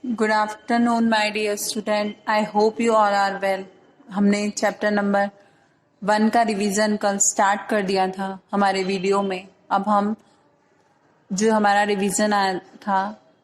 Good afternoon my dear student, I hope you all are well. हमने chapter number 1 का revision कल start कर दिया था हमारे वीडियो में। अब हम जो हमारा रिवीजन आया था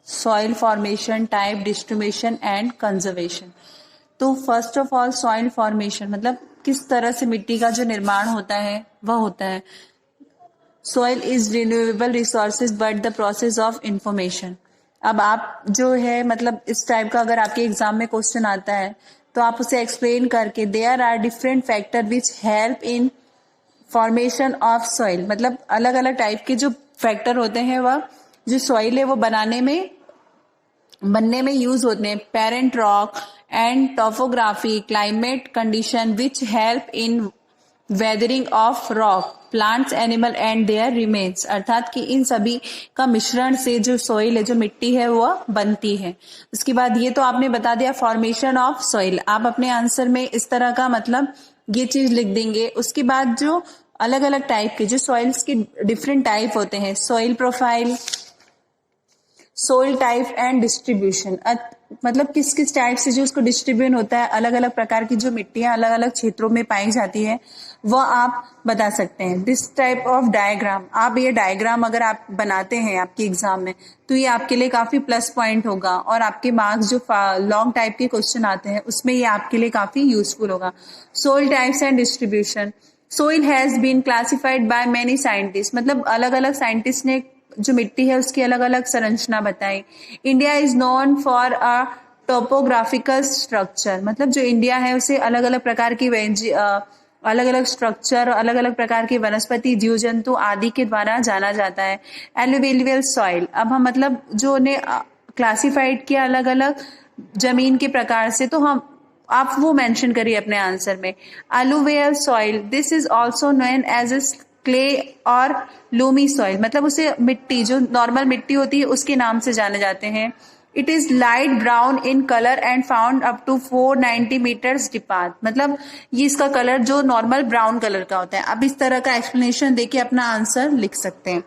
soil formation, type, distribution and conservation. तो first of all soil formation मतलब किस तरह से मिट्टी का जो निर्माण होता है वह होता है। Soil is renewable resources but the process of information. अब आप जो है मतलब इस टाइप का अगर आपके एग्जाम में क्वेश्चन आता है तो आप उसे एक्सप्लेन करके there are different factor which help in formation of soil, मतलब अलग अलग टाइप के जो फैक्टर होते हैं वह जो सॉइल है वो बनने में यूज होते हैं। Parent rock and topography, climate condition which help in weathering of rock, plants, animal and their remains, अर्थात कि इन सभी का मिश्रण से जो सॉइल है, जो मिट्टी है वह बनती है। उसके बाद ये तो आपने बता दिया फॉर्मेशन ऑफ सॉइल। आप अपने आंसर में इस तरह का मतलब ये चीज लिख देंगे। उसके बाद जो अलग अलग टाइप के जो सॉइल्स के डिफरेंट टाइप होते हैं, soil profile, soil type and distribution, मतलब किस किस टाइप से जो उसको डिस्ट्रीब्यूशन होता है, अलग अलग प्रकार की जो मिट्टियां अलग अलग क्षेत्रों में पाई जाती है वह आप बता सकते हैं। दिस टाइप ऑफ डायग्राम, आप ये डायग्राम अगर आप बनाते हैं आपके एग्जाम में तो ये आपके लिए काफी प्लस पॉइंट होगा और आपके मार्क्स जो लॉन्ग टाइप के क्वेश्चन आते हैं उसमें ये आपके लिए काफी यूजफुल होगा। Soil types and distribution, soil has been classified by many scientist, मतलब अलग अलग साइंटिस्ट ने जो मिट्टी है उसकी अलग अलग संरचना बताई। India is known for a topographical structure, मतलब जो इंडिया है उसे अलग अलग प्रकार की अलग अलग स्ट्रक्चर, अलग अलग प्रकार की वनस्पति, जीव जंतु आदि के द्वारा जाना जाता है। एलुवियल सॉइल, अब हम मतलब जो ने क्लासिफाइड किया अलग अलग जमीन के प्रकार से, तो हम आप वो मेंशन करिए अपने आंसर में। Alluvial soil, this is also known as a clay और लूमी सॉइल, मतलब उसे मिट्टी जो नॉर्मल मिट्टी होती है उसके नाम से जाने जाते हैं। It is light brown in colour and found up to 490 metres depart, मतलब ये इसका कलर जो नॉर्मल ब्राउन कलर का होता है। अब इस तरह का एक्सप्लेनेशन देके अपना आंसर लिख सकते हैं।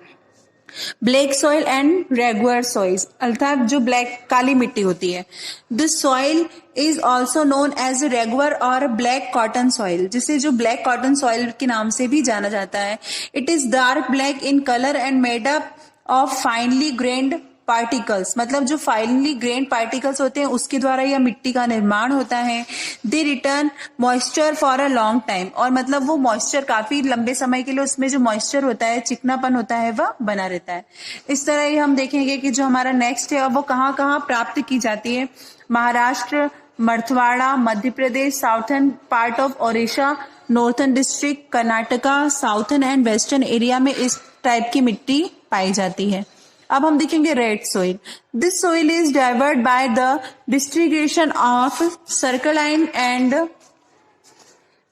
Black soil and regular soil, अर्थात जो ब्लैक काली मिट्टी होती है। This soil is also known as regular और ब्लैक कॉटन सॉइल, जिसे जो ब्लैक कॉटन सॉइल के नाम से भी जाना जाता है। It is dark black in colour and made up of finally grand particles, मतलब जो फाइनली ग्रेन्ड पार्टिकल्स होते हैं उसके द्वारा यह मिट्टी का निर्माण होता है। They return moisture for a long time, और मतलब वो मॉइस्चर काफी लंबे समय के लिए उसमें जो मॉइस्चर होता है, चिकनापन होता है, वह बना रहता है। इस तरह ही हम देखेंगे कि जो हमारा नेक्स्ट है वो कहाँ कहाँ प्राप्त की जाती है। Maharashtra, Marathwada, Madhya Pradesh, southern part of Odisha, northern district, Karnataka, southern and western area में इस टाइप की मिट्टी पाई जाती है। अब हम देखेंगे red soil. This soil is derived by the distribution of crystalline and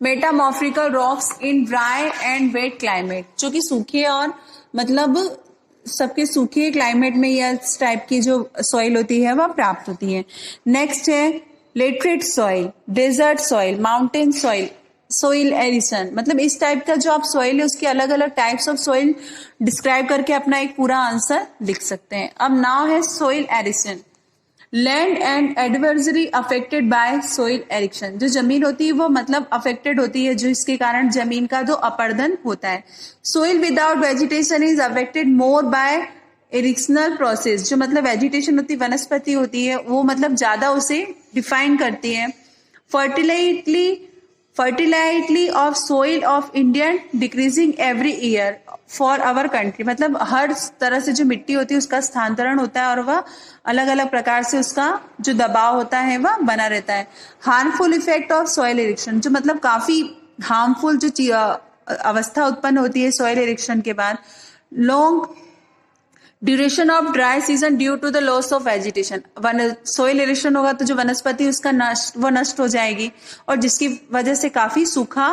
metamorphic rocks in dry and wet climate, जो कि सूखे और मतलब सबके सूखे क्लाइमेट में यह टाइप की जो सॉइल होती है वह प्राप्त होती है। नेक्स्ट है laterite soil, desert soil, mountain soil, soil erosion, मतलब इस टाइप का जो आप सॉइल है उसके अलग अलग टाइप्स ऑफ सॉइल डिस्क्राइब करके अपना एक पूरा आंसर लिख सकते हैं। अब नाउ है soil arisen, land and adversary affected by soil Erikson, जो जमीन होती है वो मतलब अफेक्टेड होती है, जो इसके कारण जमीन का जो अपर्दन होता है। Soil without vegetation is affected more by erosional process, जो मतलब वेजिटेशन होती है, वनस्पति होती है, वो मतलब ज्यादा उसे डिफाइन करती है। Fertility of soil of Indian decreasing every year for our country, मतलब हर तरह से जो मिट्टी होती है उसका स्थानांतरण होता है और वह अलग अलग प्रकार से उसका जो दबाव होता है वह बना रहता है। हार्मफुल इफेक्ट ऑफ सॉइल इरिक्शन, जो मतलब काफी हार्मफुल जो अवस्था उत्पन्न होती है सॉइल इरिक्शन के बाद। Long duration of dry season due to the loss of vegetation, soil erosion होगा तो जो वनस्पति उसका नष्ट हो जाएगी और जिसकी वजह से काफी सूखा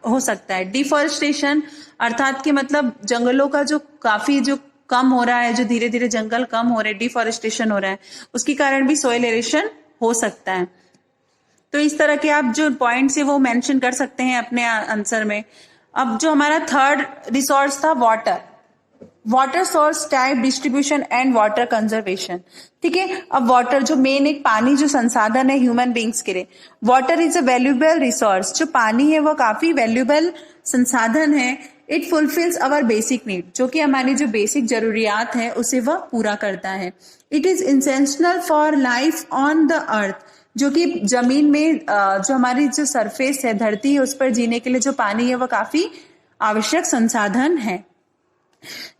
हो सकता है। डिफॉरेस्टेशन, अर्थात कि मतलब जंगलों का जो काफी जो कम हो रहा है, जो धीरे धीरे जंगल कम हो रहे हैं, डिफॉरेस्टेशन हो रहा है, उसके कारण भी सोइल इरिक्शन हो सकता है। तो इस तरह के आप जो पॉइंट्स है वो मेंशन कर सकते हैं अपने आंसर में। अब जो हमारा थर्ड रिसोर्स था water, water source type distribution and water conservation. ठीक है, अब वाटर जो मेन एक पानी जो संसाधन है ह्यूमन बींग्स के लिए, water is a valuable resource. जो पानी है वो काफी वैल्यूएबल संसाधन है। It fulfils our basic need, जो कि हमारी जो बेसिक जरूरियात है उसे वह पूरा करता है। It is essential for life on the earth, जो कि जमीन में जो हमारी जो सरफेस है, धरती है, उस पर जीने के लिए जो पानी है वह काफी आवश्यक संसाधन है।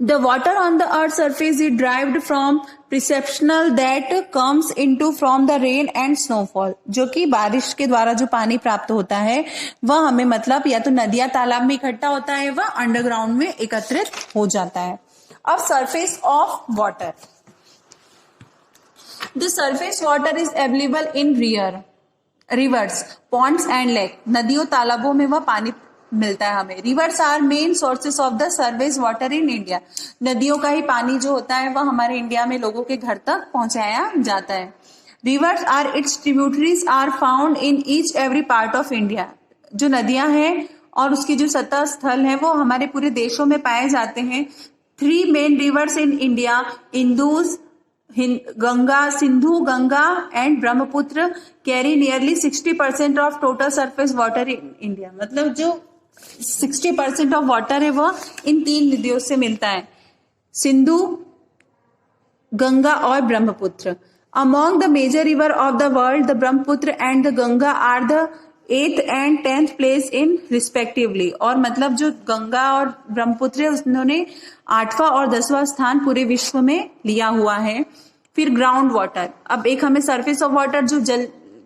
The water on the earth's surface is derived from perceptional that comes into from the rain and snowfall। जो कि बारिश के द्वारा जो पानी प्राप्त होता है वह हमें मतलब या तो नदियां तालाब में इकट्ठा होता है वह अंडरग्राउंड में एकत्रित हो जाता है। अब surface of water, the surface water is available in rivers, ponds and lake. नदियों तालाबों में वह पानी मिलता है हमें। Rivers are main sources of the service water in India. नदियों का ही पानी जो होता है वह हमारे इंडिया में लोगों के घर तक पहुंचाया जाता है। Rivers are its tributaries are found in each every part of India. जो नदियां हैं और उसकी जो सतह स्थल है वो हमारे पूरे देशों में पाए जाते हैं। 3 main rivers in India, Indus, Ganga, Sindhu Ganga and Brahmaputra carry nearly 60% of total surface water in India. मतलब जो 60% ऑफ वाटर है वह इन 3 नदियों से मिलता है, सिंधु, गंगा और Brahmaputra. Among the major river of the world the Brahmaputra and the Ganga are the 8th and 10th place in respectively. और मतलब जो गंगा और ब्रह्मपुत्र है उन्होंने 8वां और 10वां स्थान पूरे विश्व में लिया हुआ है। फिर ग्राउंड वाटर, अब एक हमें सरफेस ऑफ वाटर जो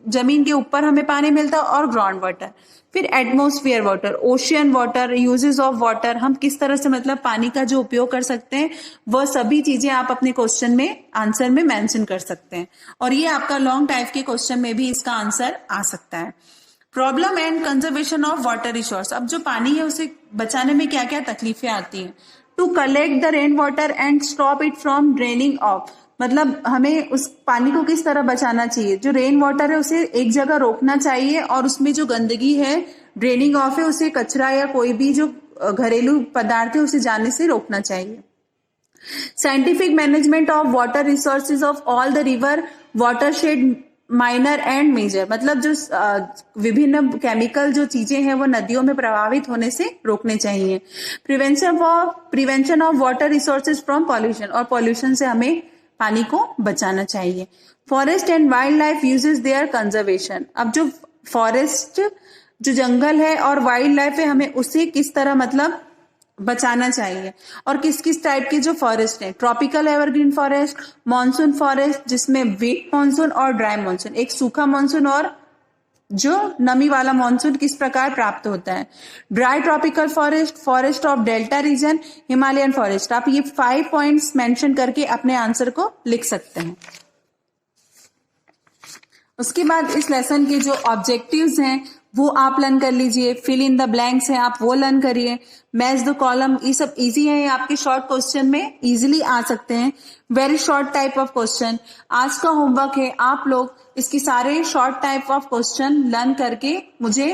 जमीन के ऊपर हमें पानी मिलता है, और ग्राउंड वाटर। फिर atmosphere water, ocean water, uses of water, हम किस तरह से मतलब पानी का जो उपयोग कर सकते हैं वह सभी चीजें आप अपने क्वेश्चन में आंसर में मेंशन कर सकते हैं। और ये आपका लॉन्ग टाइप के क्वेश्चन में भी इसका आंसर आ सकता है। Problem and conservation of water resource, अब जो पानी है उसे बचाने में क्या क्या तकलीफें आती हैं। To collect the rain water and stop it from draining off, मतलब हमें उस पानी को किस तरह बचाना चाहिए। जो रेन वाटर है उसे एक जगह रोकना चाहिए और उसमें जो गंदगी है, ड्रेनिंग ऑफ है, उसे कचरा या कोई भी जो घरेलू पदार्थ है उसे जाने से रोकना चाहिए। Scientific management of water resources of all the river watershed minor and major, मतलब जो विभिन्न केमिकल जो चीजें हैं वो नदियों में प्रभावित होने से रोकने चाहिए। Prevention of water resources from pollution, और पॉल्यूशन से हमें पानी को बचाना चाहिए। Forest and wild life uses their conservation, अब जो फॉरेस्ट जो जंगल है और वाइल्ड लाइफ है हमें उसे किस तरह मतलब बचाना चाहिए। और किस किस टाइप के जो फॉरेस्ट है, tropical evergreen forest, monsoon forest जिसमें वेट मॉनसून और ड्राई मॉनसून, एक सूखा मॉनसून और जो नमी वाला मॉनसून किस प्रकार प्राप्त होता है। Dry tropical forest, forest of delta region, Himalayan forest. आप ये 5 पॉइंट्स मेंशन करके अपने आंसर को लिख सकते हैं। उसके बाद इस लेसन के जो ऑब्जेक्टिव्स हैं वो आप लर्न कर लीजिए। फिल इन द ब्लैंक्स हैं आप वो लर्न करिए। मैच द कॉलम, ये सब इजी है, आपके शॉर्ट क्वेश्चन में इजीली आ सकते हैं। Very short type of question आज का होमवर्क है, आप लोग इसकी सारे short type of question learn करके मुझे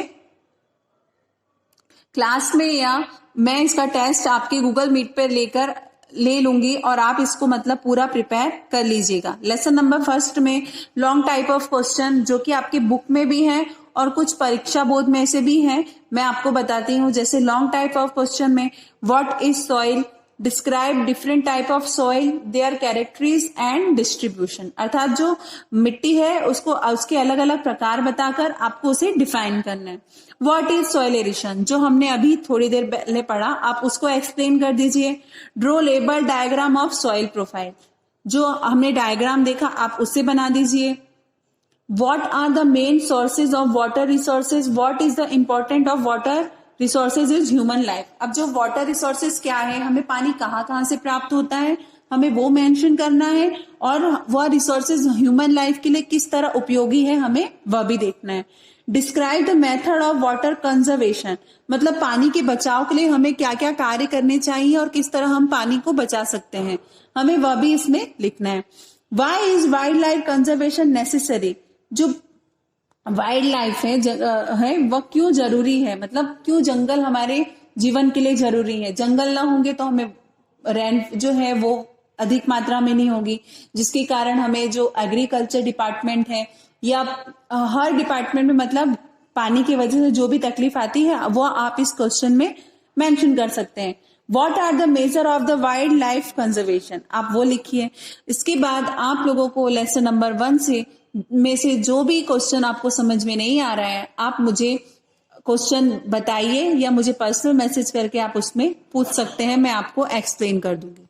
क्लास में या मैं इसका टेस्ट आपके गूगल मीट पर ले लूंगी और आप इसको मतलब पूरा प्रिपेयर कर लीजिएगा। लेसन नंबर 1 में लॉन्ग टाइप ऑफ क्वेश्चन जो कि आपके बुक में भी हैं और कुछ परीक्षा बोर्ड में से भी हैं, मैं आपको बताती हूँ। जैसे लॉन्ग टाइप ऑफ क्वेश्चन में what is soil, describe different type of soil, there characteristics and distribution, अर्थात जो मिट्टी है उसको उसके अलग अलग प्रकार बताकर आपको उसे डिफाइन करना है। व्हाट इज सॉइल एरिशन, जो हमने अभी थोड़ी देर पहले पढ़ा, आप उसको एक्सप्लेन कर दीजिए। Draw label diagram of soil profile, जो हमने डायग्राम देखा आप उससे बना दीजिए। What are the main sources of water resources? What is the important of water resources is human life? अब जो water resources क्या है, हमें पानी कहाँ कहाँ से प्राप्त होता है, हमें वो मेंशन करना है, और वह रिसोर्सेज ह्यूमन लाइफ के लिए किस तरह उपयोगी है हमें वह भी देखना है। Describe the method of water conservation, मतलब पानी के बचाव के लिए हमें क्या क्या कार्य करने चाहिए और किस तरह हम पानी को बचा सकते हैं, हमें वह भी इसमें लिखना है। Why is wild life conservation necessary, जो वाइल्ड लाइफ है वह क्यों जरूरी है, मतलब क्यों जंगल हमारे जीवन के लिए जरूरी है। जंगल ना होंगे तो हमें रेन जो है वो अधिक मात्रा में नहीं होगी, जिसके कारण हमें जो एग्रीकल्चर डिपार्टमेंट है या हर डिपार्टमेंट में मतलब पानी की वजह से जो भी तकलीफ आती है वो आप इस क्वेश्चन में मेंशन कर सकते हैं। What are the major of the wild life conservation, आप वो लिखिए। इसके बाद आप लोगों को लेसन नंबर 1 से जो भी क्वेश्चन आपको समझ में नहीं आ रहा है, आप मुझे क्वेश्चन बताइए या मुझे पर्सनल मैसेज करके आप उसमें पूछ सकते हैं, मैं आपको एक्सप्लेन कर दूंगी।